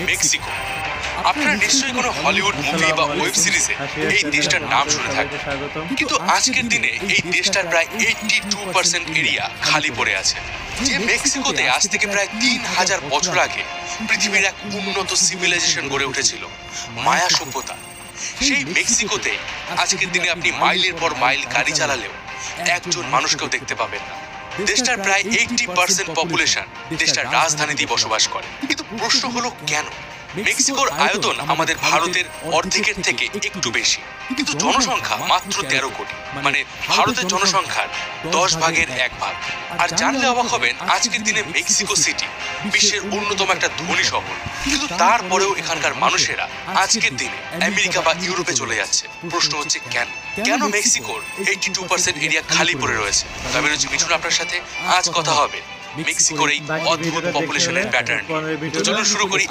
Mexico. আপনারা নিশ্চয়ই কোনো হলিউড মুভি বা ওয়েব সিরিজে এই দেশটার নাম শুনে থাকবেন, কিন্তু আজকের দিনে এই দেশটার প্রায় 82% এরিয়া খালি পড়ে আছে। যে মেক্সিকোতে আজ থেকে প্রায় 3000 বছর আগে পৃথিবীর এক উন্নত সিভিলাইজেশন গড়ে উঠেছিল, মায়া সভ্যতা। সেই মেক্সিকোতে আজকের দিনে আপনি মাইলের পর মাইল গাড়ি চালালেও একজন মানুষকেও দেখতে পাবেন না। দেশটার প্রায় 80% পপুলেশন দেশটার রাজধানীতেই বসবাস করে। কিন্তু প্রশ্ন হলো কেন? মেক্সিকোর আয়তন আমাদের ভারতের অর্ধেকের থেকে একটু বেশি, কিন্তু জনসংখ্যা মাত্র 13 কোটি, মানে ভারতের জনসংখ্যার 10 ভাগের 1 ভাগ। আর জানলে অবাক হবেন, আজকের দিনে মেক্সিকো সিটি বিশ্বের অন্যতম একটা ধনী শহর, কিন্তু তারপরেও এখানকার মানুষেরা আজকের দিনে আমেরিকা বা ইউরোপে চলে যাচ্ছে। প্রশ্ন হচ্ছে কেন? কেন মেক্সিকোর 82% এরিয়া খালি পড়ে রয়েছে? আমি রয়েছি মিঠুন আপনার সাথে। আজ কথা হবে মেক্সিকোর এই অদ্ভুত পপুলেশনের প্যাটার্ন। তো চলুন শুরু করি